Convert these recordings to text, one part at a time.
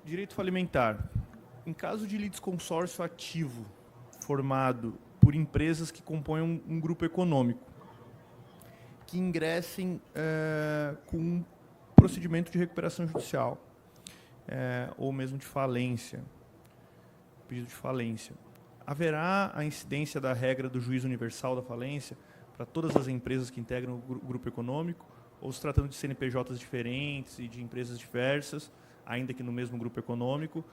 Direito falimentar. Em caso de litisconsórcio ativo formado por empresas que compõem um grupo econômico, que ingressem com um procedimento de recuperação judicial, ou mesmo de falência, pedido de falência, haverá a incidência da regra do juízo universal da falência para todas as empresas que integram o grupo econômico, ou se tratando de CNPJs diferentes e de empresas diversas, ainda que no mesmo grupo econômico,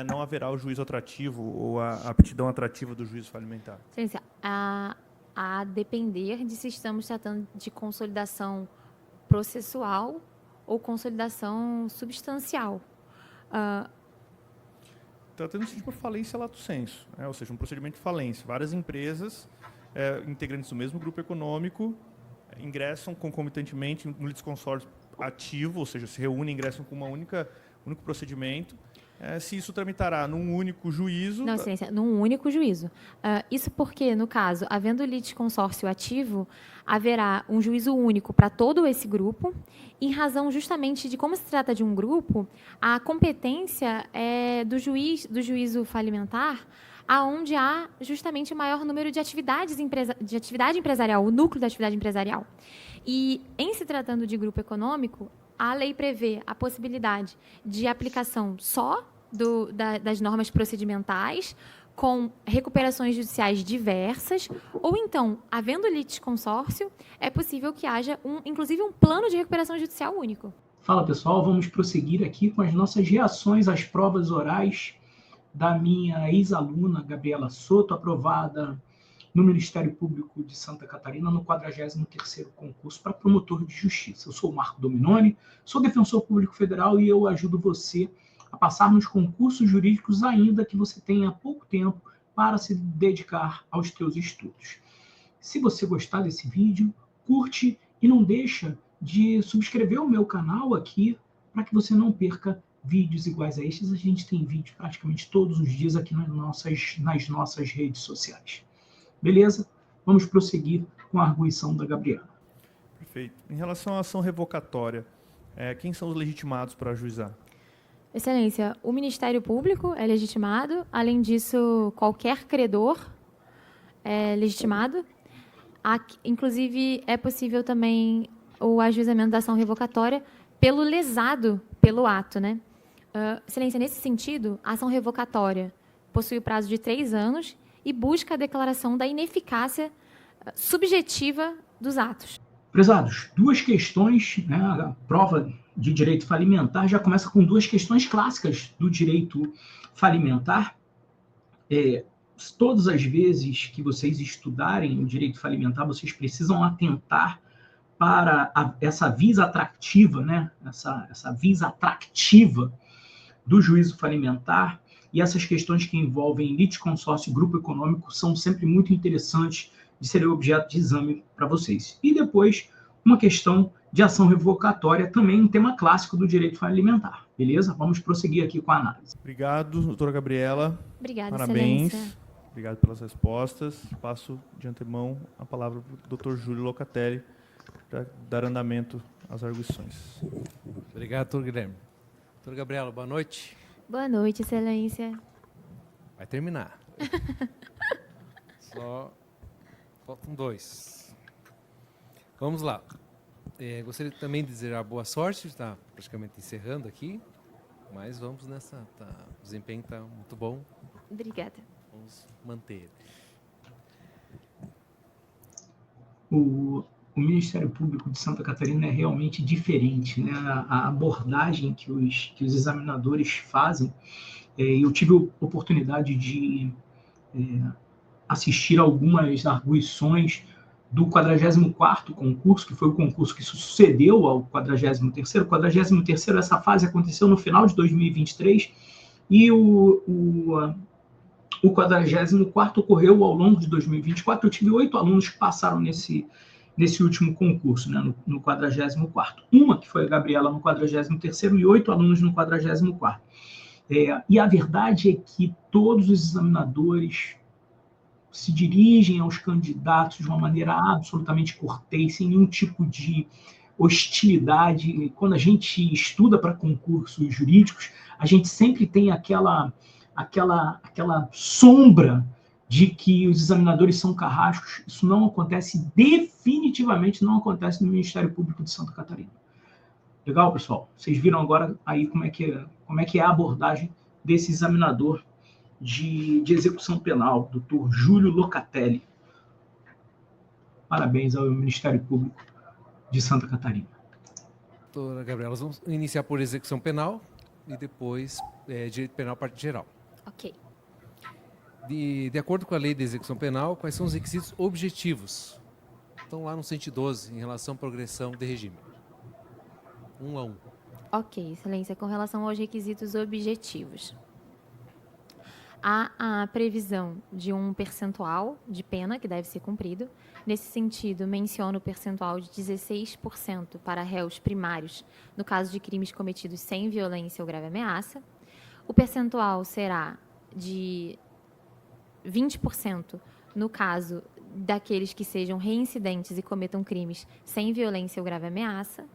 não haverá o juízo atrativo ou a aptidão atrativa do juízo falimentar? Excelência, a depender de se estamos tratando de consolidação processual ou consolidação substancial. Tratando-se de uma falência lato sensu, ou seja, um procedimento de falência. Várias empresas, integrantes do mesmo grupo econômico, ingressam concomitantemente no litisconsórcio ativo, ou seja, se reúnem e ingressam com único procedimento. Se isso tramitará num único juízo... Não, excelência, num único juízo. Isso porque, no caso, havendo litisconsórcio ativo, haverá um juízo único para todo esse grupo, em razão justamente de como se trata de um grupo, a competência é do juízo falimentar, aonde há justamente o maior número de atividade empresarial, o núcleo da atividade empresarial. E, em se tratando de grupo econômico, a lei prevê a possibilidade de aplicação só das normas procedimentais, com recuperações judiciais diversas, ou então, havendo litisconsórcio, é possível que haja, inclusive, um plano de recuperação judicial único. Fala, pessoal, vamos prosseguir aqui com as nossas reações às provas orais da minha ex-aluna, Gabriela Soto, aprovada no Ministério Público de Santa Catarina no 43º concurso para promotor de justiça. Eu sou o Marco Dominoni, sou defensor público federal e eu ajudo você a passar nos concursos jurídicos, ainda que você tenha pouco tempo para se dedicar aos teus estudos. Se você gostar desse vídeo, curte e não deixa de subscrever o meu canal aqui para que você não perca vídeos iguais a estes. A gente tem vídeo praticamente todos os dias aqui nas nossas redes sociais. Beleza? Vamos prosseguir com a arguição da Gabriela. Perfeito. Em relação à ação revocatória, quem são os legitimados para ajuizar? Excelência, o Ministério Público é legitimado. Além disso, qualquer credor é legitimado. Inclusive, é possível também o ajuizamento da ação revocatória pelo lesado pelo ato, né? Excelência, nesse sentido, a ação revocatória possui o prazo de 3 anos e busca a declaração da ineficácia subjetiva dos atos. Prezados, 2 questões, né, a prova de direito falimentar já começa com 2 questões clássicas do direito falimentar. Todas as vezes que vocês estudarem o direito falimentar, vocês precisam atentar para essa visa atractiva, né, essa visa atractiva do juízo falimentar, e essas questões que envolvem litisconsórcio e grupo econômico são sempre muito interessantes de serem objeto de exame para vocês. E depois, uma questão de ação revocatória, também um tema clássico do direito falimentar. Beleza? Vamos prosseguir aqui com a análise. Obrigado, doutora Gabriela. Obrigada, parabéns. Excelência. Obrigado pelas respostas. Passo de antemão a palavra para o doutor Júlio Locatelli para dar andamento às arguições. Obrigado, doutor Guilherme. Doutora Gabriela, boa noite. Boa noite, Excelência. Vai terminar. Só faltam 2. Vamos lá. Gostaria também de dizer a boa sorte, está praticamente encerrando aqui, mas vamos nessa. O desempenho está muito bom. Obrigada. Vamos manter. O Ministério Público de Santa Catarina é realmente diferente, né? A abordagem que os examinadores fazem. Eu tive a oportunidade de assistir algumas arguições do 44º concurso, que foi o concurso que sucedeu ao 43º. O 43º, essa fase aconteceu no final de 2023, e o 44º ocorreu ao longo de 2024. Eu tive 8 alunos que passaram nesse último concurso, né, no 44º. Uma que foi a Gabriela no 43º e 8 alunos no 44º. E a verdade é que todos os examinadores se dirigem aos candidatos de uma maneira absolutamente cortês, sem nenhum tipo de hostilidade. Quando a gente estuda para concursos jurídicos, a gente sempre tem aquela sombra de que os examinadores são carrascos. Isso não acontece, definitivamente não acontece no Ministério Público de Santa Catarina. Legal, pessoal? Vocês viram agora aí como é que é a abordagem desse examinador de execução penal, doutor Júlio Locatelli. Parabéns ao Ministério Público de Santa Catarina. Doutora Gabriela, nós vamos iniciar por execução penal e depois direito penal, parte geral. Ok. De acordo com a lei de execução penal, quais são os requisitos objetivos? Estão lá no 112, em relação à progressão de regime. 1 a 1. Ok, Excelência. Com relação aos requisitos objetivos, há a previsão de um percentual de pena que deve ser cumprido. Nesse sentido, menciono o percentual de 16% para réus primários, no caso de crimes cometidos sem violência ou grave ameaça. O percentual será de 20% no caso daqueles que sejam reincidentes e cometam crimes sem violência ou grave ameaça.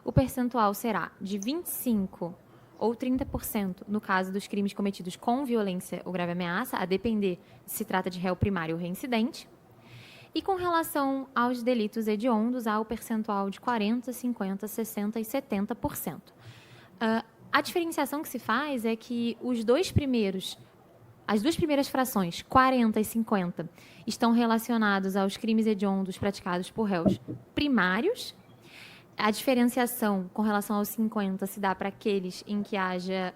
O percentual será de 25% ou 30% no caso dos crimes cometidos com violência ou grave ameaça, a depender se trata de réu primário ou reincidente. E com relação aos delitos hediondos, há o percentual de 40%, 50%, 60% e 70%. A diferenciação que se faz é que as duas primeiras frações, 40 e 50, estão relacionados aos crimes hediondos praticados por réus primários. A diferenciação com relação aos 50 se dá para aqueles em que haja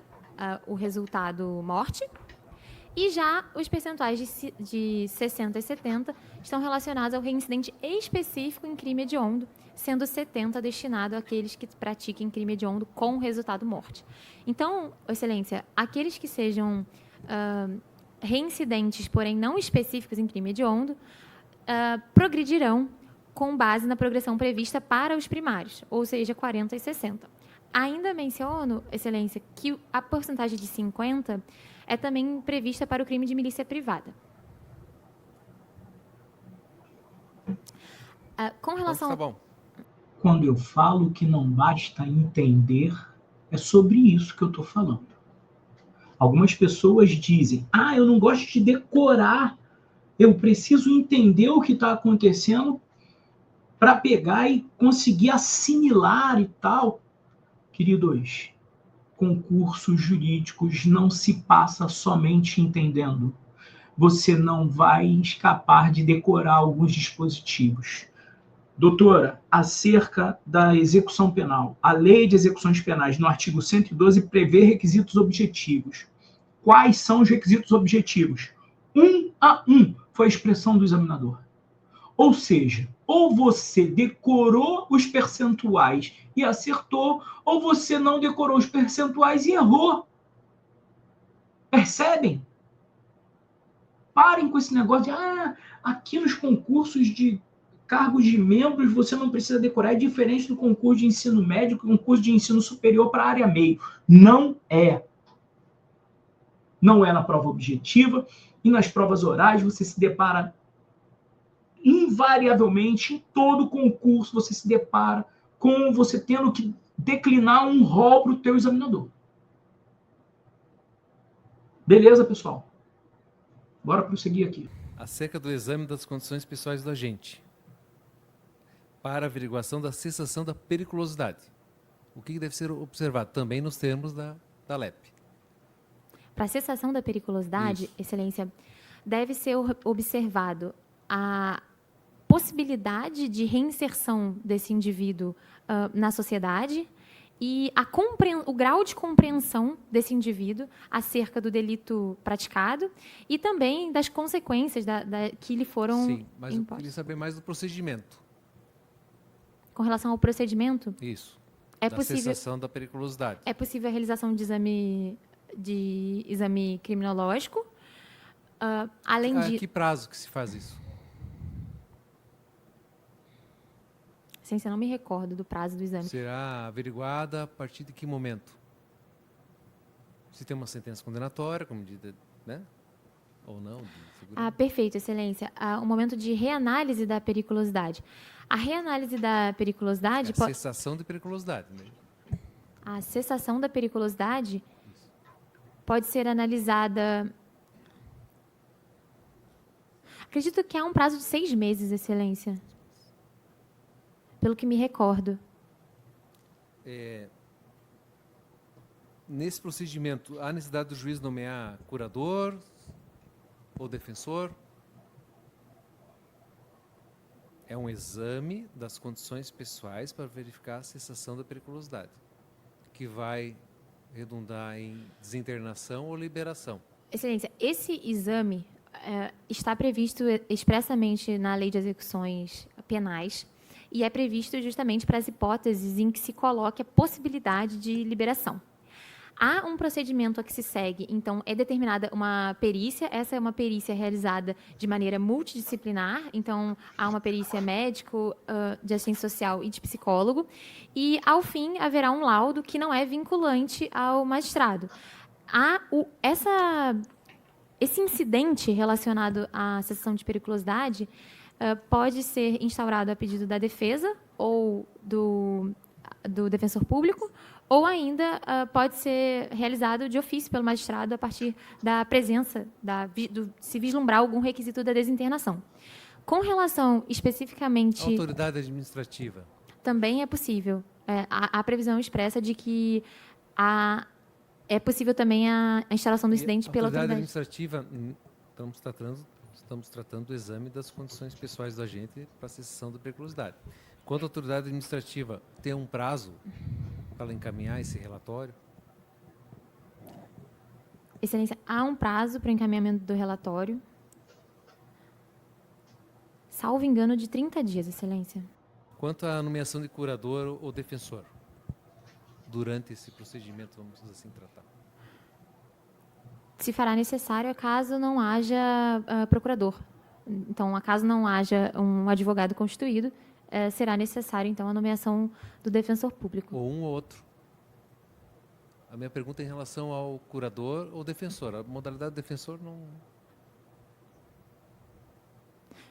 o resultado morte. E já os percentuais de 60 e 70 estão relacionados ao reincidente específico em crime hediondo, sendo 70 destinado àqueles que pratiquem crime hediondo com resultado morte. Então, Excelência, aqueles que sejam reincidentes, porém não específicos em crime hediondo, progredirão com base na progressão prevista para os primários, ou seja, 40 e 60. Ainda menciono, Excelência, que a porcentagem de 50 é também prevista para o crime de milícia privada. Com relação... Tá bom. Quando eu falo que não basta entender, é sobre isso que eu estou falando. Algumas pessoas dizem, eu não gosto de decorar, eu preciso entender o que está acontecendo para pegar e conseguir assimilar e tal. Queridos, concursos jurídicos não se passa somente entendendo. Você não vai escapar de decorar alguns dispositivos. Doutora, acerca da execução penal, a Lei de Execuções Penais, no artigo 112, prevê requisitos objetivos. Quais são os requisitos objetivos? 1 a 1 foi a expressão do examinador. Ou seja, ou você decorou os percentuais e acertou, ou você não decorou os percentuais e errou. Percebem? Parem com esse negócio de, aqui nos concursos de cargos de membros você não precisa decorar, é diferente do concurso de ensino médio, concurso de ensino superior para a área meio. Não é. Não é na prova objetiva, e nas provas orais você se depara invariavelmente, em todo concurso, você se depara com você tendo que declinar um rol para o teu examinador. Beleza, pessoal? Bora prosseguir aqui. Acerca do exame das condições pessoais do agente, para averiguação da cessação da periculosidade. O que deve ser observado? Também nos termos da LEP. Para a cessação da periculosidade, Isso. Excelência, deve ser observado a possibilidade de reinserção desse indivíduo na sociedade e o grau de compreensão desse indivíduo acerca do delito praticado e também das consequências que lhe foram Sim, mas impostas. eu queria saber mais do procedimento. Com relação ao procedimento, Isso. é da possível, cessação da periculosidade. é possível a realização de exame criminológico. Além de... Que prazo que se faz isso? Ciência, não me recordo do prazo do exame. Será averiguada a partir de que momento? Se tem uma sentença condenatória, como medida, né? Ou não? Perfeito, Excelência. O momento de reanálise da periculosidade. A reanálise da periculosidade... A cessação de periculosidade. Né? A cessação da periculosidade pode ser analisada... Acredito que há um prazo de 6 meses, Excelência. Pelo que me recordo. Nesse procedimento, há necessidade do juiz nomear curador ou defensor? É um exame das condições pessoais para verificar a cessação da periculosidade, que vai redundar em desinternação ou liberação. Excelência, esse exame está previsto expressamente na Lei de Execuções Penais e é previsto justamente para as hipóteses em que se coloque a possibilidade de liberação. Há um procedimento a que se segue, então é determinada uma perícia, essa é uma perícia realizada de maneira multidisciplinar, então há uma perícia médico, de assistência social e de psicólogo, e ao fim haverá um laudo que não é vinculante ao magistrado. Esse incidente relacionado à cessação de periculosidade pode ser instaurado a pedido da defesa ou do defensor público, ou ainda pode ser realizado de ofício pelo magistrado a partir da presença, se vislumbrar algum requisito da desinternação. Com relação especificamente... Autoridade administrativa. Também é possível. Há previsão expressa de que é possível também a instalação do incidente pela autoridade administrativa. Estamos tratando do exame das condições pessoais do agente para a cessação da periculosidade. Quanto à autoridade administrativa, tem um prazo para encaminhar esse relatório? Excelência, há um prazo para o encaminhamento do relatório. Salvo engano, de 30 dias, Excelência. Quanto à nomeação de curador ou defensor? Durante esse procedimento, vamos assim tratar. Se fará necessário caso não haja procurador. Então, caso não haja um advogado constituído, será necessário, então, a nomeação do defensor público. Ou um ou outro. A minha pergunta é em relação ao curador ou defensor. A modalidade defensor não...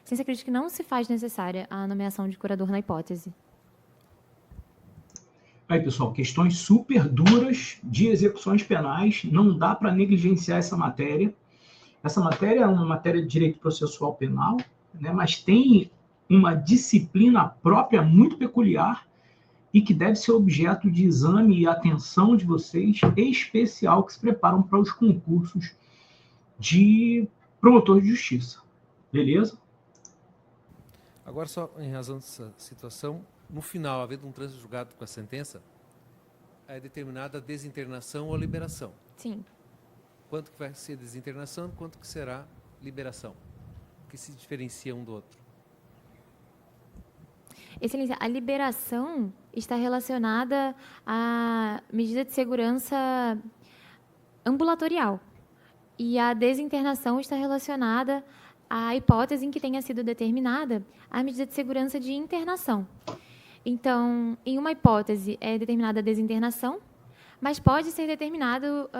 Ciência acredita que não se faz necessária a nomeação de curador na hipótese. Aí, pessoal, questões super duras de execuções penais. Não dá para negligenciar essa matéria. Essa matéria é uma matéria de direito processual penal, né, mas tem uma disciplina própria muito peculiar e que deve ser objeto de exame e atenção de vocês, em especial que se preparam para os concursos de promotor de justiça. Beleza? Agora, só em razão dessa situação, no final, havendo um trânsito julgado com a sentença, é determinada a desinternação ou liberação. Sim. Quanto que vai ser desinternação, quanto que será liberação? O que se diferencia um do outro? Excelência, a liberação está relacionada à medida de segurança ambulatorial. E a desinternação está relacionada à hipótese em que tenha sido determinada a medida de segurança de internação. Então, em uma hipótese é determinada a desinternação, mas pode ser determinado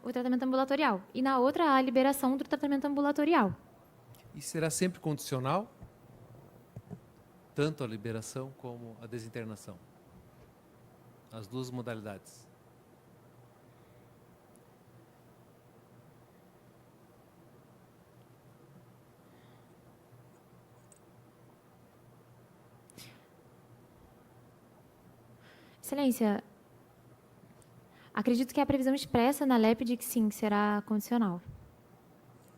o tratamento ambulatorial. E na outra, a liberação do tratamento ambulatorial. E será sempre condicional? Tanto a liberação como a desinternação? As duas modalidades. Excelência, acredito que a previsão expressa na LEP de que sim, será condicional.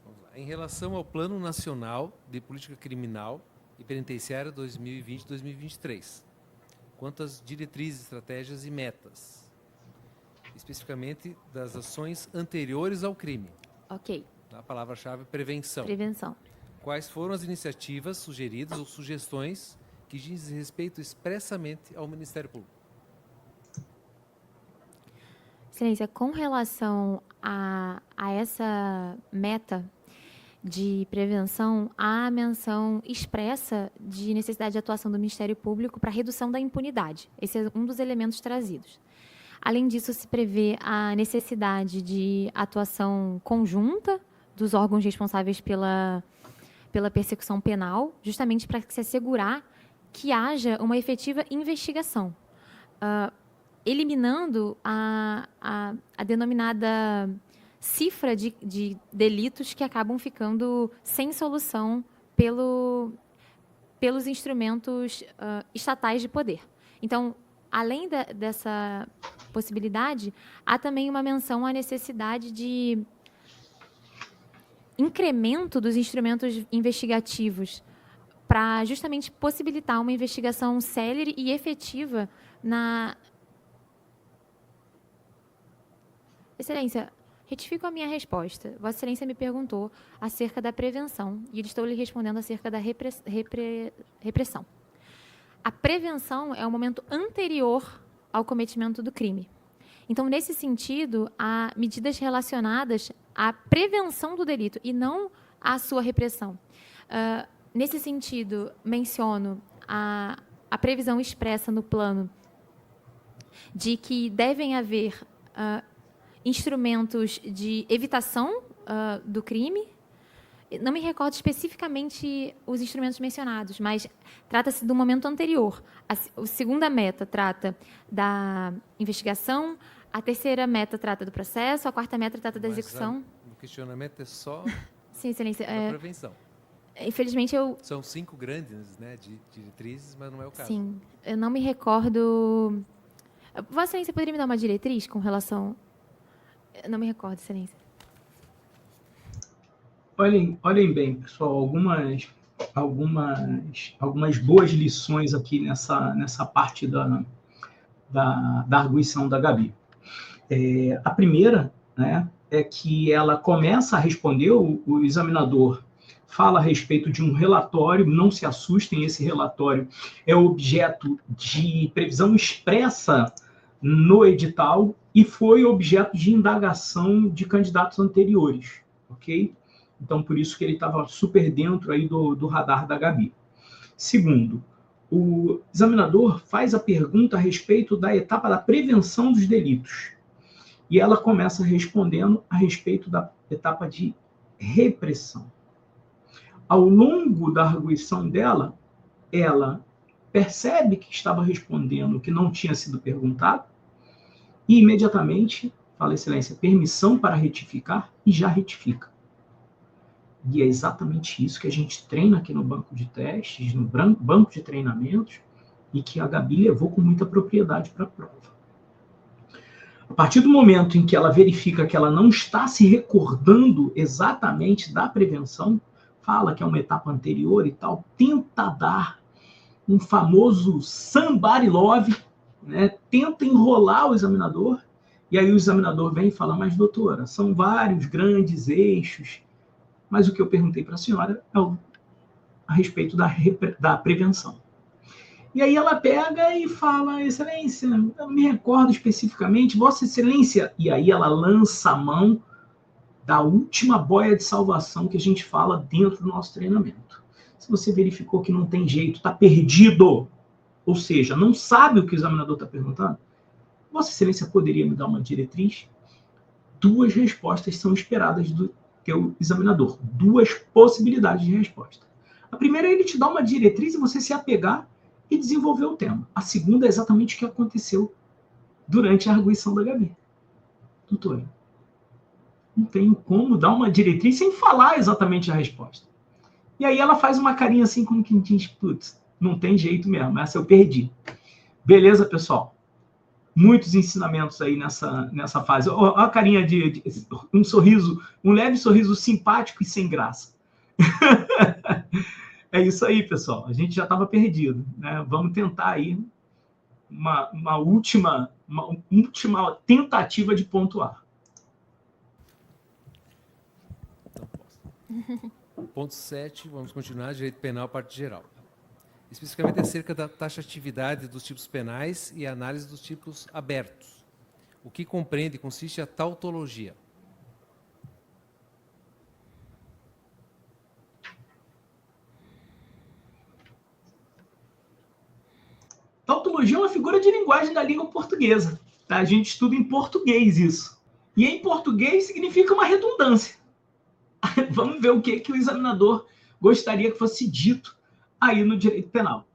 Vamos lá. Em relação ao Plano Nacional de Política Criminal e Penitenciária 2020-2023, quanto às diretrizes, estratégias e metas, especificamente das ações anteriores ao crime. Ok. A palavra-chave é prevenção. Prevenção. Quais foram as iniciativas sugeridas ou sugestões que dizem respeito expressamente ao Ministério Público? Excelência, com relação a essa meta de prevenção, há menção expressa de necessidade de atuação do Ministério Público para a redução da impunidade. Esse é um dos elementos trazidos. Além disso, se prevê a necessidade de atuação conjunta dos órgãos responsáveis pela persecução penal, justamente para se assegurar que haja uma efetiva investigação, eliminando a denominada cifra de delitos que acabam ficando sem solução pelos instrumentos estatais de poder. Então, além dessa possibilidade, há também uma menção à necessidade de incremento dos instrumentos investigativos para justamente possibilitar uma investigação célere e efetiva na... Excelência, retifico a minha resposta. Vossa Excelência me perguntou acerca da prevenção e eu estou lhe respondendo acerca da repressão. A prevenção é o momento anterior ao cometimento do crime. Então, nesse sentido, há medidas relacionadas à prevenção do delito e não à sua repressão. Nesse sentido, menciono a previsão expressa no plano de que devem haver instrumentos de evitação do crime. Não me recordo especificamente os instrumentos mencionados, mas trata-se do momento anterior. A segunda meta trata da investigação, a terceira meta trata do processo, a quarta meta trata da execução. O questionamento é só Sim, Excelência. a prevenção. Infelizmente, São 5 grandes, né, diretrizes, mas não é o caso. Sim, eu não me recordo... Vossa Excelência poderia me dar uma diretriz com relação... Eu não me recordo, Excelência. Olhem bem, pessoal, algumas boas lições aqui nessa parte da arguição da Gabi. A primeira, né, é que ela começa a responder, o examinador fala a respeito de um relatório, não se assustem, esse relatório é objeto de previsão expressa no edital e foi objeto de indagação de candidatos anteriores, ok? Então, por isso que ele estava super dentro aí do radar da Gabi. Segundo, o examinador faz a pergunta a respeito da etapa da prevenção dos delitos. E ela começa respondendo a respeito da etapa de repressão. Ao longo da arguição dela, ela percebe que estava respondendo o que não tinha sido perguntado e imediatamente fala, Excelência, permissão para retificar, e já retifica. E é exatamente isso que a gente treina aqui no banco de testes, no banco de treinamentos, e que a Gabi levou com muita propriedade para a prova. A partir do momento em que ela verifica que ela não está se recordando exatamente da prevenção, fala que é uma etapa anterior e tal, tenta dar um famoso somebody love, né? Tenta enrolar o examinador, e aí o examinador vem e fala, mas doutora, são vários grandes eixos, mas o que eu perguntei para a senhora é a respeito da prevenção. E aí ela pega e fala, Excelência, eu não me recordo especificamente, Vossa Excelência, e aí ela lança a mão da última boia de salvação que a gente fala dentro do nosso treinamento. Se você verificou que não tem jeito, está perdido, ou seja, não sabe o que o examinador está perguntando, Vossa Excelência poderia me dar uma diretriz? 2 respostas são esperadas do teu examinador, 2 possibilidades de resposta. A primeira é ele te dar uma diretriz e você se apegar e desenvolver o tema. A segunda é exatamente o que aconteceu durante a arguição da Gabi. Doutora, não tenho como dar uma diretriz sem falar exatamente a resposta. E aí ela faz uma carinha assim, como quem diz, putz, não tem jeito mesmo, essa eu perdi. Beleza, pessoal? Muitos ensinamentos aí nessa fase. Olha a carinha de um sorriso, um leve sorriso simpático e sem graça. É isso aí, pessoal. A gente já estava perdido, né? Vamos tentar aí uma última tentativa de pontuar. Ponto 7, vamos continuar, direito penal, parte geral. Especificamente acerca da taxatividade dos tipos penais e análise dos tipos abertos. O que compreende e consiste a tautologia? Tautologia é uma figura de linguagem da língua portuguesa. Tá? A gente estuda em português isso. E em português significa uma redundância. Vamos ver o que o examinador gostaria que fosse dito aí no direito penal.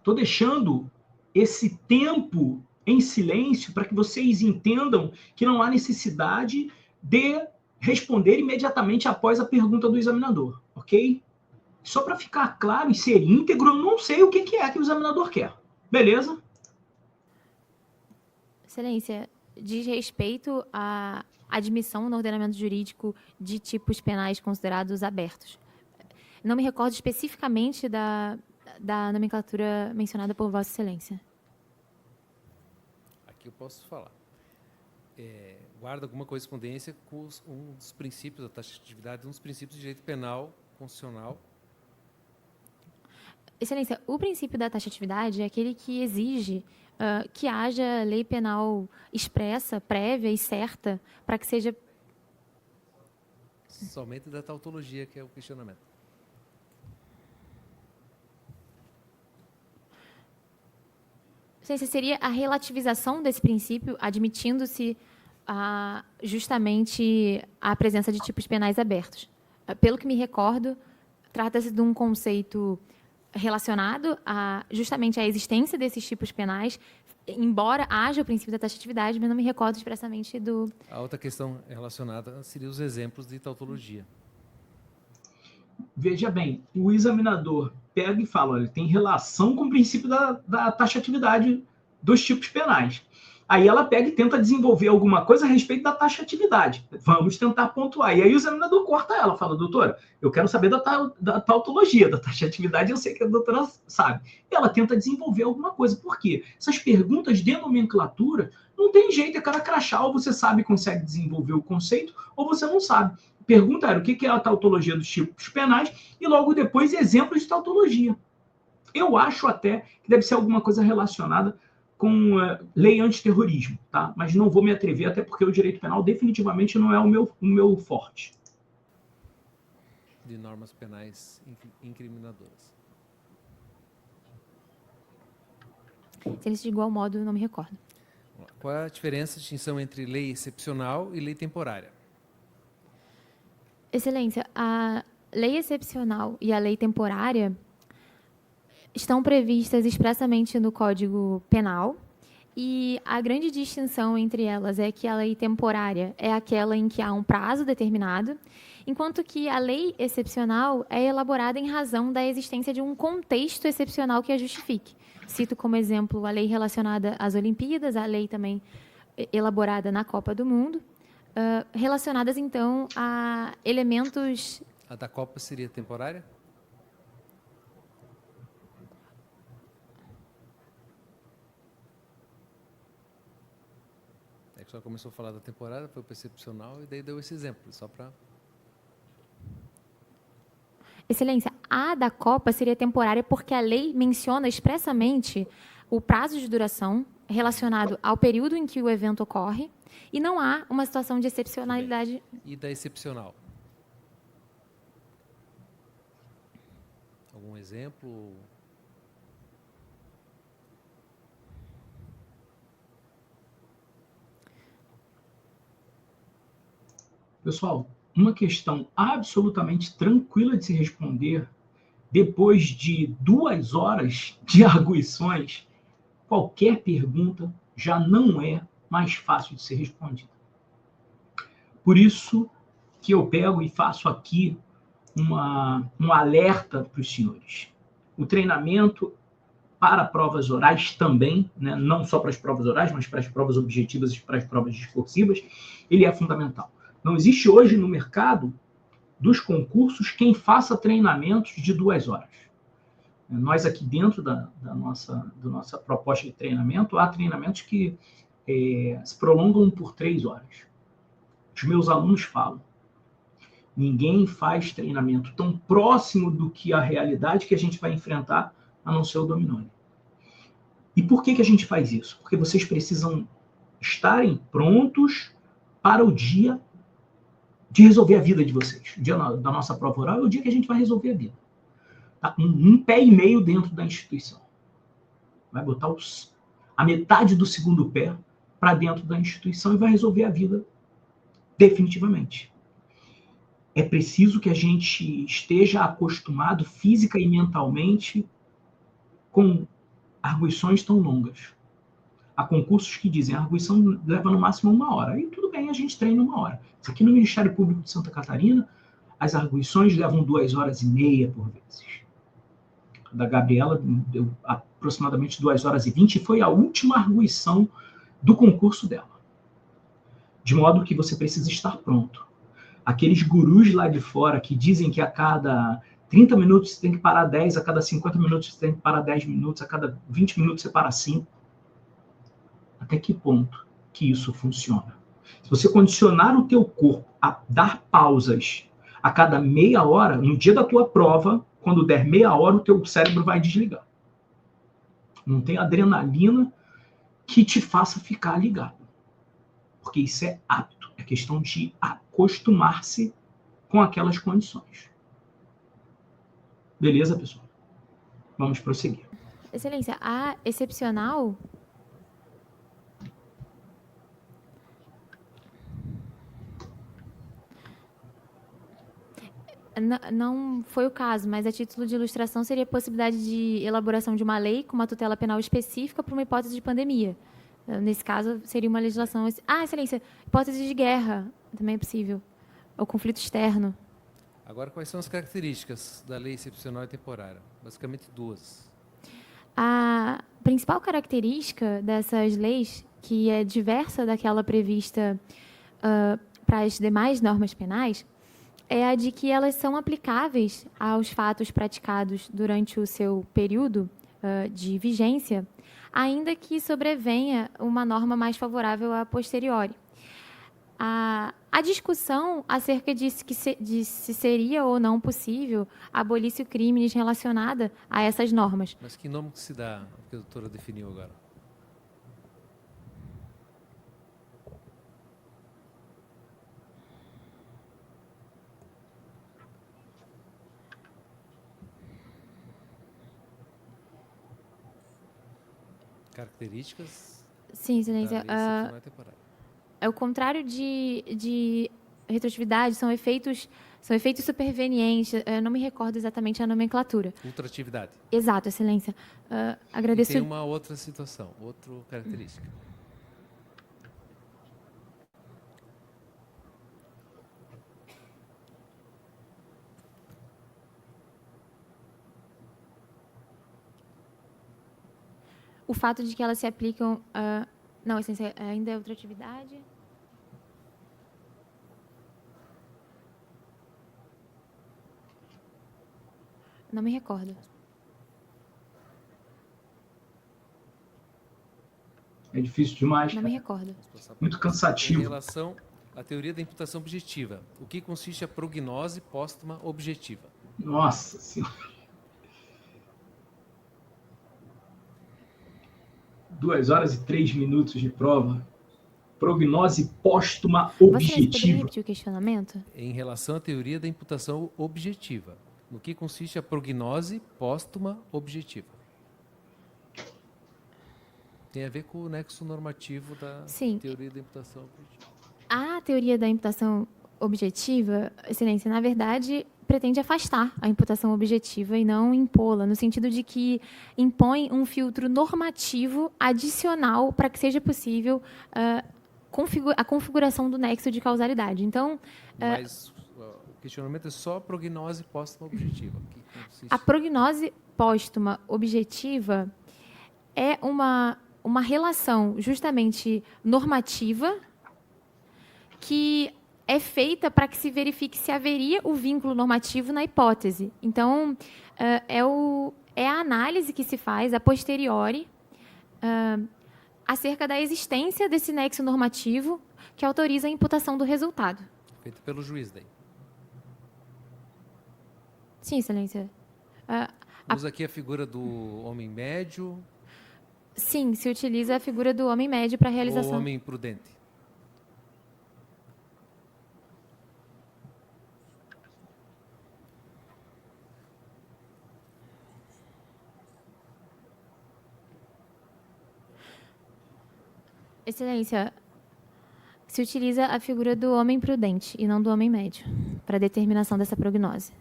Estou deixando esse tempo em silêncio para que vocês entendam que não há necessidade de responder imediatamente após a pergunta do examinador, ok? Só para ficar claro e ser íntegro, eu não sei o que é que o examinador quer. Beleza? Excelência, diz respeito à admissão no ordenamento jurídico de tipos penais considerados abertos. Não me recordo especificamente da nomenclatura mencionada por Vossa Excelência. Aqui eu posso falar. Guarda alguma correspondência com um dos princípios da taxatividade, um dos princípios de direito penal constitucional. Excelência, o princípio da taxatividade é aquele que exige que haja lei penal expressa, prévia e certa para que seja... Somente da tautologia, que é o questionamento. Excelência, seria a relativização desse princípio, admitindo-se justamente a presença de tipos penais abertos. Pelo que me recordo, trata-se de um conceito relacionado justamente à existência desses tipos penais, embora haja o princípio da taxatividade, mas não me recordo expressamente do... A outra questão relacionada seria os exemplos de tautologia. Veja bem, o examinador pega e fala, olha, tem relação com o princípio da taxatividade dos tipos penais. Aí ela pega e tenta desenvolver alguma coisa a respeito da taxatividade. Vamos tentar pontuar. E aí o examinador corta ela, fala, doutora, eu quero saber da tautologia, da taxatividade, eu sei que a doutora sabe. E ela tenta desenvolver alguma coisa. Por quê? Essas perguntas de nomenclatura não tem jeito, é cara crachá, ou você sabe e consegue desenvolver o conceito, ou você não sabe. Pergunta era o que é a tautologia dos tipos penais e logo depois exemplos de tautologia. Eu acho até que deve ser alguma coisa relacionada com lei antiterrorismo, tá? Mas não vou me atrever, até porque o direito penal definitivamente não é o meu forte. De normas penais incriminadoras. Excelência, de igual modo, não me recordo. Qual é a diferença, distinção entre lei excepcional e lei temporária? Excelência, a lei excepcional e a lei temporária estão previstas expressamente no Código Penal e a grande distinção entre elas é que a lei temporária é aquela em que há um prazo determinado, enquanto que a lei excepcional é elaborada em razão da existência de um contexto excepcional que a justifique. Cito como exemplo a lei relacionada às Olimpíadas, a lei também elaborada na Copa do Mundo, relacionadas, então, a elementos... A da Copa seria temporária? É que só começou a falar da temporada, foi o excepcional, e daí deu esse exemplo, só para... Excelência, a da Copa seria temporária porque a lei menciona expressamente o prazo de duração relacionado ao período em que o evento ocorre e não há uma situação de excepcionalidade. E da excepcional? Algum exemplo? Pessoal, uma questão absolutamente tranquila de se responder, depois de 2 horas de arguições, qualquer pergunta já não é mais fácil de ser respondida. Por isso que eu pego e faço aqui um alerta para os senhores. O treinamento para provas orais também, né, não só para as provas orais, mas para as provas objetivas e para as provas discursivas, ele é fundamental. Não existe hoje no mercado dos concursos quem faça treinamentos de 2 horas. Nós aqui dentro da nossa proposta de treinamento, há treinamentos que se prolongam por 3 horas. Os meus alunos falam, ninguém faz treinamento tão próximo do que a realidade que a gente vai enfrentar, a não ser o dominônio. E por que a gente faz isso? Porque vocês precisam estarem prontos para o dia de resolver a vida de vocês. O dia da nossa prova oral é o dia que a gente vai resolver a vida. Tá? Um pé e meio dentro da instituição. Vai botar a metade do segundo pé para dentro da instituição e vai resolver a vida definitivamente. É preciso que a gente esteja acostumado física e mentalmente com arguições tão longas. Há concursos que dizem a arguição leva no máximo 1 hora. Aí tudo bem, a gente treina 1 hora. Mas aqui no Ministério Público de Santa Catarina, as arguições levam 2h30 por vezes. Da Gabriela deu aproximadamente 2h20 e foi a última arguição do concurso dela. De modo que você precisa estar pronto. Aqueles gurus lá de fora que dizem que a cada 30 minutos você tem que parar 10, a cada 50 minutos você tem que parar 10 minutos, a cada 20 minutos você para 5. Até que ponto que isso funciona? Se você condicionar o teu corpo a dar pausas a cada meia hora, no dia da tua prova, quando der meia hora, o teu cérebro vai desligar. Não tem adrenalina que te faça ficar ligado. Porque isso é hábito. É questão de acostumar-se com aquelas condições. Beleza, pessoal? Vamos prosseguir. Excelência, a excepcional... Não foi o caso, mas a título de ilustração seria a possibilidade de elaboração de uma lei com uma tutela penal específica para uma hipótese de pandemia. Nesse caso, seria uma legislação... excelência, hipótese de guerra também é possível. Ou conflito externo. Agora, quais são as características da lei excepcional e temporária? Basicamente 2. A principal característica dessas leis, que é diversa daquela prevista para as demais normas penais, é a de que elas são aplicáveis aos fatos praticados durante o seu período de vigência, ainda que sobrevenha uma norma mais favorável a posteriori. A discussão acerca de se seria ou não possível abolir-se o crime relacionada a essas normas. Mas que nome que se dá, que a doutora definiu agora? Características? Sim, excelência. Da lei excepcional e temporária. É o contrário de retroatividade, são efeitos supervenientes. Eu não me recordo exatamente a nomenclatura. Ultratividade. Exato, excelência. Agradeço. E tem uma outra situação, outra característica. O fato de que elas se aplicam... não, excelência, ainda é outra atividade. Não me recordo. É difícil demais. Não me recordo. Muito Em cansativo. relação à teoria da imputação objetiva, o que consiste a prognose póstuma objetiva? Nossa Senhora. 2h03 de prova. Prognose póstuma Você poderia objetiva. repetir o questionamento? Em relação à teoria da imputação objetiva, no que consiste a prognose póstuma objetiva? Tem a ver com o nexo normativo da Sim. teoria da imputação objetiva. A teoria da imputação objetiva, excelência, na verdade, pretende afastar a imputação objetiva e não impô-la, no sentido de que impõe um filtro normativo adicional para que seja possível a configuração do nexo de causalidade. Então, Mas o questionamento é só a prognose póstuma objetiva. Que consiste... a prognose póstuma objetiva é uma relação justamente normativa que é feita para que se verifique se haveria o vínculo normativo na hipótese. Então, é a análise que se faz a posteriori acerca da existência desse nexo normativo que autoriza a imputação do resultado. Feito pelo juiz daí. Sim, excelência. Usa aqui a figura do homem médio Sim, se utiliza a figura do homem médio para a realização. ou homem prudente. Excelência, se utiliza a figura do homem prudente e não do homem médio para a determinação dessa prognose.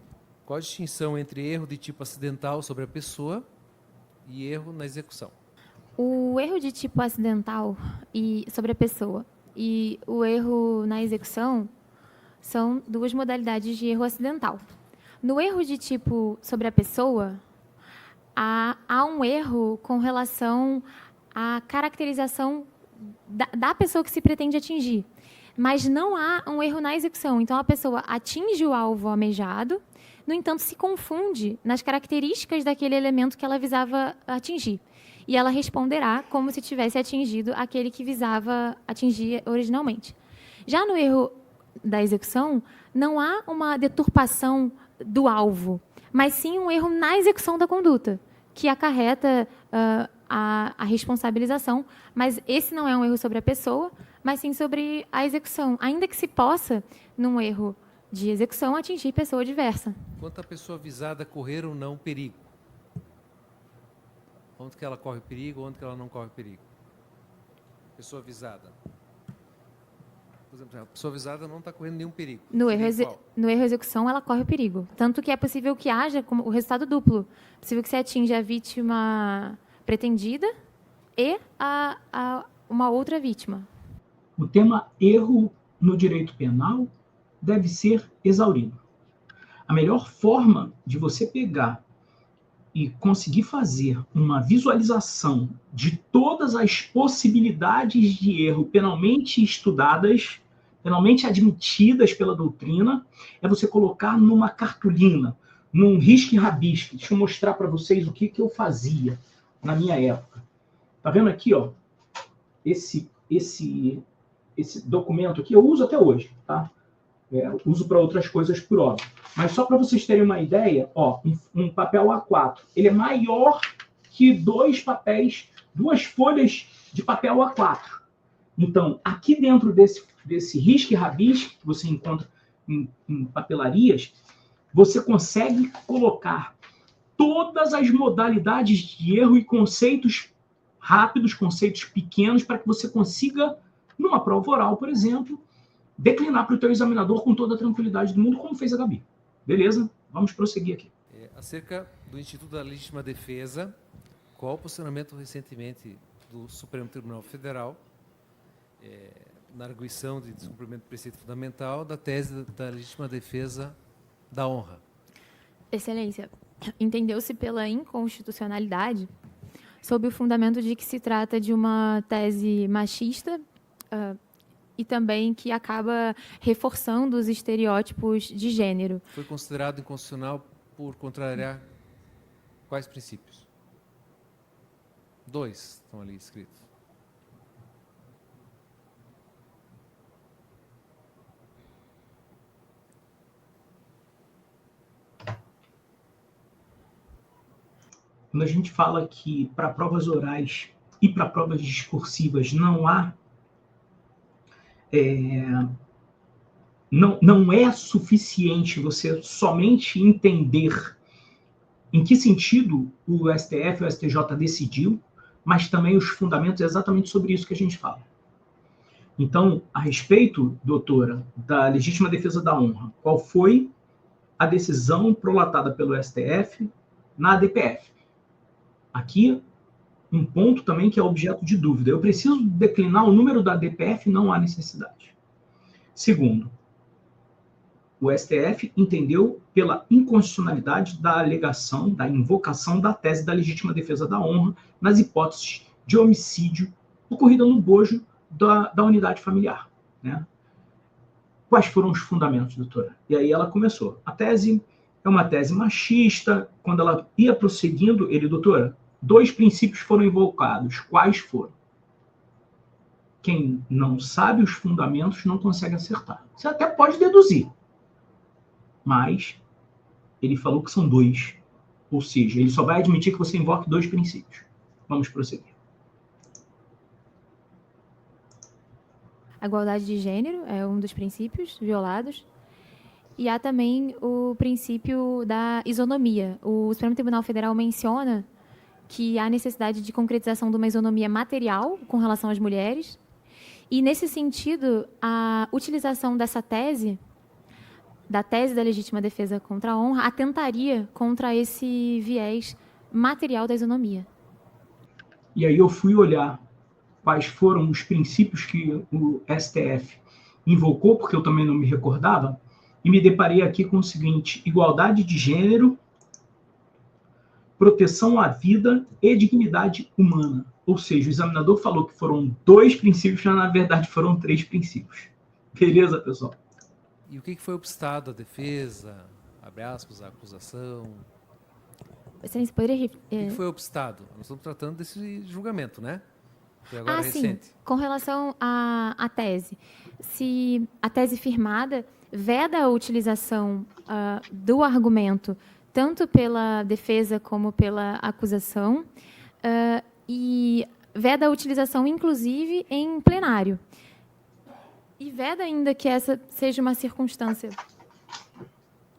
Qual a distinção entre erro de tipo acidental sobre a pessoa e erro na execução. O erro de tipo acidental e sobre a pessoa e o erro na execução são duas modalidades de erro acidental. No erro de tipo sobre a pessoa, há um erro com relação à caracterização da pessoa que se pretende atingir, mas não há um erro na execução. Então, a pessoa atinge o alvo almejado, no entanto, se confunde nas características daquele elemento que ela visava atingir. E ela responderá como se tivesse atingido aquele que visava atingir originalmente. Já no erro da execução, não há uma deturpação do alvo, mas sim um erro na execução da conduta, que acarreta a responsabilização. Mas esse não é um erro sobre a pessoa, mas sim sobre a execução, ainda que se possa, num erro de execução, atingir pessoa diversa. Quanto à pessoa visada correr ou não perigo? Onde que ela corre perigo, onde que ela não corre perigo? Pessoa visada. Por exemplo, a pessoa visada não está correndo nenhum perigo. No erro execução, ela corre o perigo. Tanto que é possível que haja como o resultado duplo. É possível que você atinja a vítima pretendida e uma outra vítima. O tema erro no direito penal deve ser exaurido. A melhor forma de você pegar e conseguir fazer uma visualização de todas as possibilidades de erro penalmente estudadas, penalmente admitidas pela doutrina, é você colocar numa cartolina, num risque-rabisque. Deixa eu mostrar para vocês o que eu fazia na minha época. Tá vendo aqui, ó? Esse documento aqui eu uso até hoje, tá? Uso para outras coisas por óbvio. Mas só para vocês terem uma ideia, ó, um papel A4, ele é maior que duas folhas de papel A4. Então, aqui dentro desse risque-rabisque que você encontra em papelarias, você consegue colocar todas as modalidades de erro e conceitos rápidos, conceitos pequenos, para que você consiga, numa prova oral, por exemplo, declinar para o teu examinador com toda a tranquilidade do mundo, como fez a Gabi. Beleza? Vamos prosseguir aqui. Acerca do Instituto da Legítima Defesa, qual o posicionamento recentemente do Supremo Tribunal Federal na arguição de descumprimento do preceito fundamental da tese da legítima defesa da honra? Excelência, entendeu-se pela inconstitucionalidade sob o fundamento de que se trata de uma tese machista e também que acaba reforçando os estereótipos de gênero. Foi considerado inconstitucional por contrariar quais princípios? 2 estão ali escritos. Quando a gente fala que para provas orais e para provas discursivas não há não é suficiente você somente entender em que sentido o STF e o STJ decidiu, mas também os fundamentos, é exatamente sobre isso que a gente fala. Então, a respeito, doutora, da legítima defesa da honra, qual foi a decisão prolatada pelo STF na ADPF? Aqui, um ponto também que é objeto de dúvida. Eu preciso declinar o número da ADPF? Não há necessidade. Segundo, o STF entendeu pela inconstitucionalidade da alegação, da invocação da tese da legítima defesa da honra nas hipóteses de homicídio ocorrida no bojo da unidade familiar. Né? Quais foram os fundamentos, doutora? E aí ela começou. A tese é uma tese machista. Quando ela ia prosseguindo, doutora, 2 princípios foram invocados. Quais foram? Quem não sabe os fundamentos não consegue acertar. Você até pode deduzir. Mas ele falou que são 2. Ou seja, ele só vai admitir que você invoque 2 princípios. Vamos prosseguir. A igualdade de gênero é um dos princípios violados. E há também o princípio da isonomia. O Supremo Tribunal Federal menciona que há necessidade de concretização de uma isonomia material com relação às mulheres. E, nesse sentido, a utilização dessa tese, da tese da legítima defesa contra a honra, atentaria contra esse viés material da isonomia. E aí eu fui olhar quais foram os princípios que o STF invocou, porque eu também não me recordava, e me deparei aqui com o seguinte: igualdade de gênero, proteção à vida e dignidade humana. Ou seja, o examinador falou que foram 2 princípios, mas na verdade foram 3 princípios. Beleza, pessoal? E o que foi obstado? A defesa, abre aspas, a acusação? Excelência, poderia... O que foi obstado? Nós estamos tratando desse julgamento, né? Foi agora Ah, recente. sim. Com relação à tese. Se a tese firmada veda a utilização do argumento tanto pela defesa como pela acusação e veda a utilização, inclusive, em plenário. E veda ainda que essa seja uma circunstância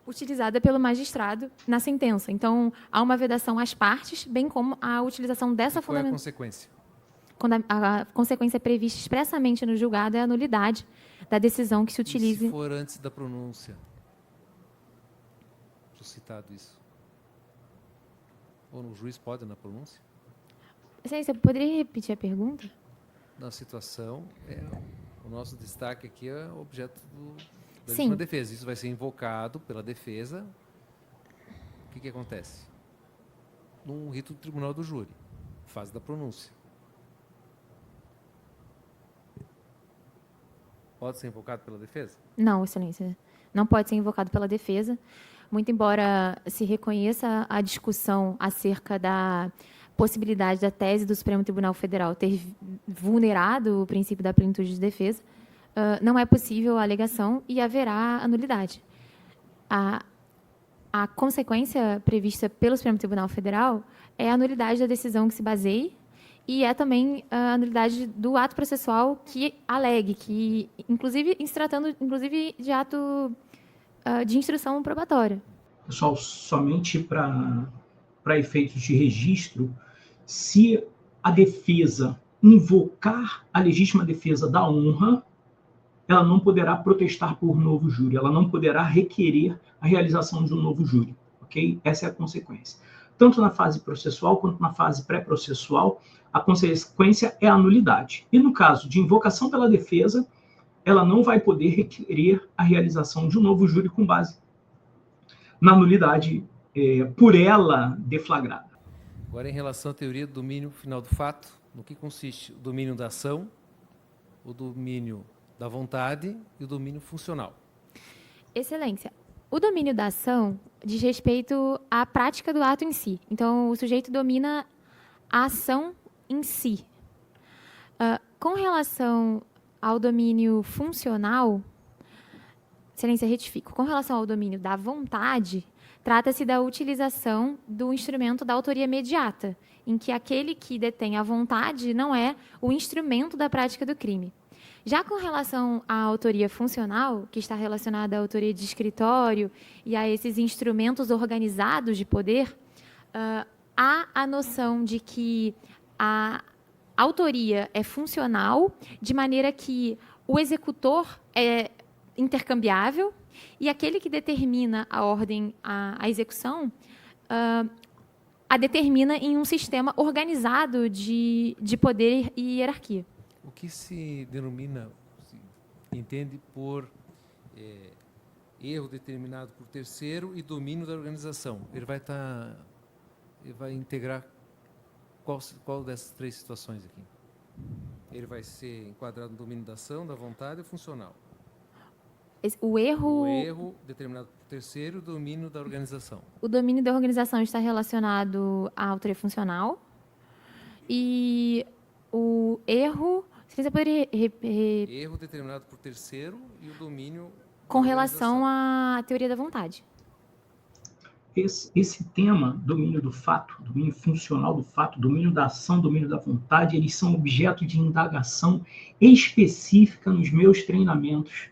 utilizada pelo magistrado na sentença. Então, há uma vedação às partes, bem como a utilização dessa Qual é a fundamentação. consequência? Quando a consequência prevista expressamente no julgado é a nulidade da decisão que se utilize. E se for antes da pronúncia? Suscitado isso. Ou no juiz pode na pronúncia? Excelência, poderia repetir a pergunta? Na situação, o nosso destaque aqui é o objeto da Sim. legítima defesa. Isso vai ser invocado pela defesa. O que acontece? Num rito do tribunal do júri, fase da pronúncia. Pode ser invocado pela defesa? Não, Excelência. Não pode ser invocado pela defesa. Muito embora se reconheça a discussão acerca da possibilidade da tese do Supremo Tribunal Federal ter vulnerado o princípio da plenitude de defesa, não é possível a alegação e haverá a nulidade. A consequência prevista pelo Supremo Tribunal Federal é a nulidade da decisão que se baseie e é também a nulidade do ato processual que alegue, que, inclusive, em se tratando inclusive de ato de instrução probatória. Pessoal, somente para efeitos de registro, se a defesa invocar a legítima defesa da honra, ela não poderá protestar por novo júri, ela não poderá requerer a realização de um novo júri, ok? Essa é a consequência. Tanto na fase processual quanto na fase pré-processual, a consequência é a nulidade. E no caso de invocação pela defesa, ela não vai poder requerer a realização de um novo júri com base na nulidade por ela deflagrada. Agora, em relação à teoria do domínio final do fato, no que consiste o domínio da ação, o domínio da vontade e o domínio funcional? Excelência. O domínio da ação diz respeito à prática do ato em si. Então, o sujeito domina a ação em si. Com relação ao domínio funcional, Excelência, retifico. Com relação ao domínio da vontade, trata-se da utilização do instrumento da autoria imediata, em que aquele que detém a vontade não é o instrumento da prática do crime. Já com relação à autoria funcional, que está relacionada à autoria de escritório e a esses instrumentos organizados de poder, há a noção de que a autoria é funcional, de maneira que o executor é intercambiável e aquele que determina a ordem, a execução, a determina em um sistema organizado de poder e hierarquia. O que se denomina, se entende por erro determinado por terceiro e domínio da organização? Ele vai integrar qual dessas 3 situações aqui? Ele vai ser enquadrado no domínio da ação, da vontade ou funcional? O erro determinado por terceiro e o domínio da organização. O domínio da organização está relacionado à autoria funcional e o erro... Você poderia... Erro determinado por terceiro e o domínio com relação à teoria da vontade. Esse tema, domínio do fato, domínio funcional do fato, domínio da ação, domínio da vontade, eles são objeto de indagação específica nos meus treinamentos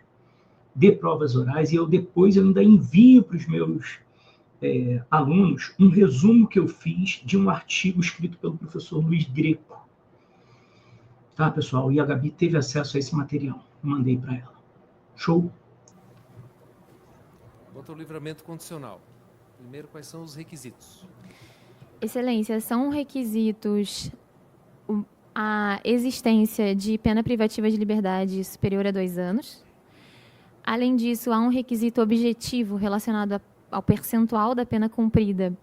de provas orais, e depois eu ainda envio para os meus alunos um resumo que eu fiz de um artigo escrito pelo professor Luiz Greco. Tá, pessoal? E a Gabi teve acesso a esse material. Eu mandei para ela. Show? Quanto ao livramento condicional, primeiro, quais são os requisitos? Excelência, são requisitos a existência de pena privativa de liberdade superior a 2 anos. Além disso, há um requisito objetivo relacionado ao percentual da pena cumprida,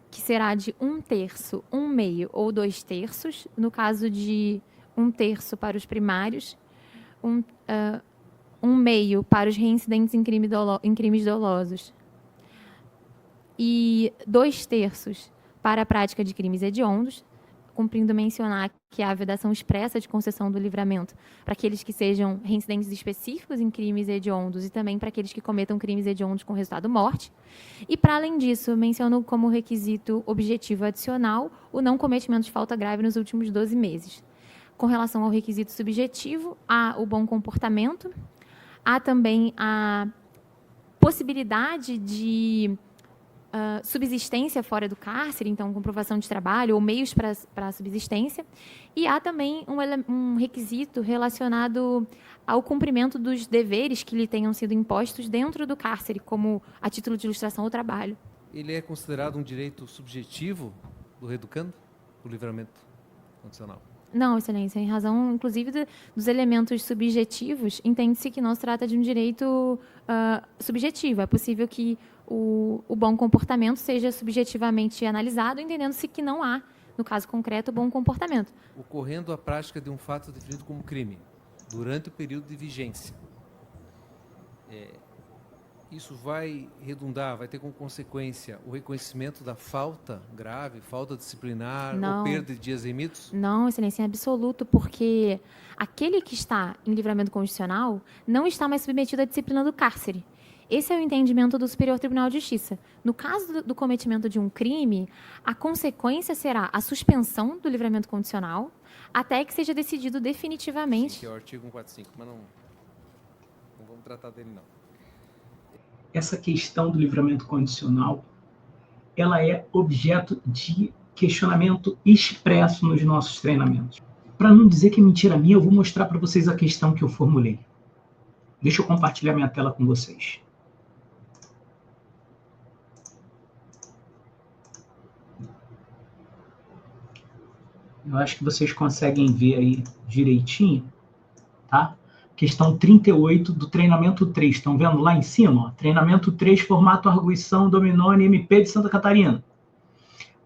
que será de 1/3, 1/2 ou 2/3, no caso de 1/3 para os primários, 1/2 para os reincidentes em crimes dolosos e 2/3 para a prática de crimes hediondos, cumprindo mencionar que há vedação expressa de concessão do livramento para aqueles que sejam reincidentes específicos em crimes hediondos e também para aqueles que cometam crimes hediondos com resultado morte. E, para além disso, menciono como requisito objetivo adicional o não cometimento de falta grave nos últimos 12 meses. Com relação ao requisito subjetivo, há o bom comportamento, há também a possibilidade de subsistência fora do cárcere, então comprovação de trabalho ou meios para a subsistência, e há também um requisito relacionado ao cumprimento dos deveres que lhe tenham sido impostos dentro do cárcere, como a título de ilustração ao trabalho. Ele é considerado um direito subjetivo do reeducando, o livramento condicional? Não, Excelência, em razão, inclusive, dos elementos subjetivos, entende-se que não se trata de um direito subjetivo. É possível que o bom comportamento seja subjetivamente analisado, entendendo-se que não há, no caso concreto, bom comportamento. Ocorrendo a prática de um fato definido como crime, durante o período de vigência, isso vai redundar, vai ter como consequência o reconhecimento da falta grave, falta disciplinar ou perda de dias remidos? Não, Excelência, em absoluto, porque aquele que está em livramento condicional não está mais submetido à disciplina do cárcere. Esse é o entendimento do Superior Tribunal de Justiça. No caso do cometimento de um crime, a consequência será a suspensão do livramento condicional até que seja decidido definitivamente. Sim, que é o artigo 145, mas não vamos tratar dele, não. Essa questão do livramento condicional, ela é objeto de questionamento expresso nos nossos treinamentos. Para não dizer que é mentira minha, eu vou mostrar para vocês a questão que eu formulei. Deixa eu compartilhar minha tela com vocês. Eu acho que vocês conseguem ver aí direitinho, tá? Questão 38 do treinamento 3. Estão vendo lá em cima? Ó? Treinamento 3, formato arguição, dominone, MP de Santa Catarina.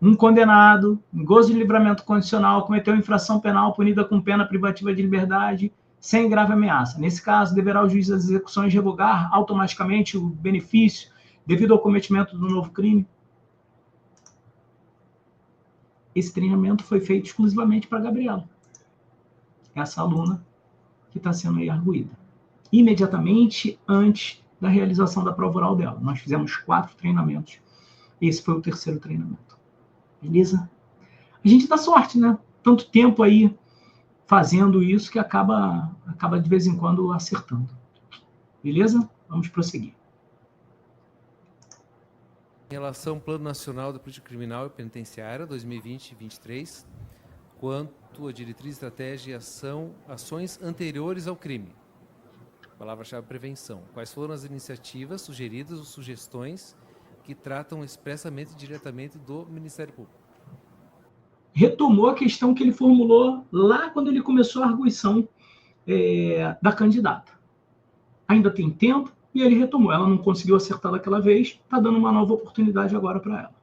Um condenado, em gozo de livramento condicional, cometeu infração penal punida com pena privativa de liberdade sem grave ameaça. Nesse caso, deverá o juiz das execuções revogar automaticamente o benefício devido ao cometimento do novo crime? Esse treinamento foi feito exclusivamente para a Gabriela, essa aluna que está sendo aí arguída. Imediatamente antes da realização da prova oral dela. Nós fizemos 4 treinamentos. Esse foi o 3º treinamento. Beleza? A gente dá sorte, né? Tanto tempo aí fazendo isso que acaba de vez em quando acertando. Beleza? Vamos prosseguir. Em relação ao Plano Nacional da Política Criminal e Penitenciária 2020-2023, quanto a diretriz, estratégia e ações anteriores ao crime. Palavra-chave prevenção. Quais foram as iniciativas sugeridas ou sugestões que tratam expressamente e diretamente do Ministério Público? Retomou a questão que ele formulou lá quando ele começou a arguição da candidata. Ainda tem tempo e ele retomou. Ela não conseguiu acertar daquela vez, está dando uma nova oportunidade agora para ela.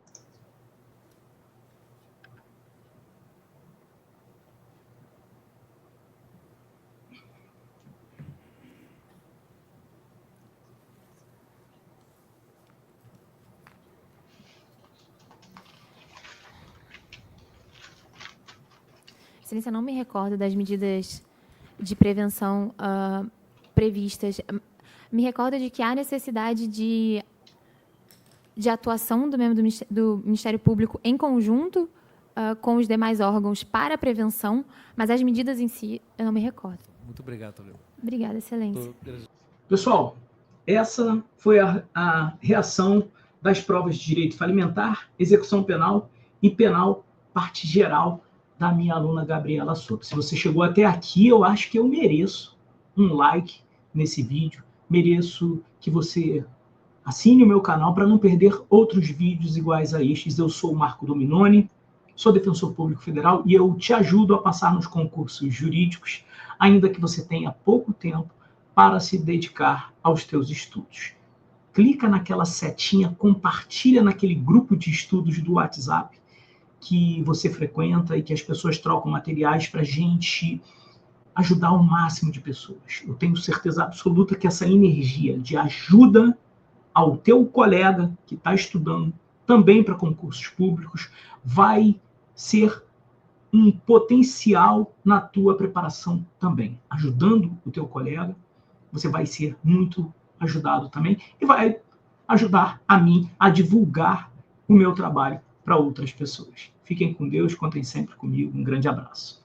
Excelência, não me recordo das medidas de prevenção previstas. Me recordo de que há necessidade de atuação do membro do Ministério Público em conjunto com os demais órgãos para a prevenção, mas as medidas em si eu não me recordo. Muito obrigado, Toledo. Obrigada, Excelência. Pessoal, essa foi a reação das provas de direito falimentar, execução penal e penal, parte geral, da minha aluna Gabriela Soto. Se você chegou até aqui, eu acho que eu mereço um like nesse vídeo, mereço que você assine o meu canal para não perder outros vídeos iguais a estes. Eu sou o Marco Dominoni, sou defensor público federal e eu te ajudo a passar nos concursos jurídicos, ainda que você tenha pouco tempo para se dedicar aos teus estudos. Clica naquela setinha, compartilha naquele grupo de estudos do WhatsApp que você frequenta e que as pessoas trocam materiais para a gente ajudar o máximo de pessoas. Eu tenho certeza absoluta que essa energia de ajuda ao teu colega que está estudando também para concursos públicos vai ser um potencial na tua preparação também. Ajudando o teu colega, você vai ser muito ajudado também e vai ajudar a mim a divulgar o meu trabalho para outras pessoas. Fiquem com Deus, contem sempre comigo. Um grande abraço.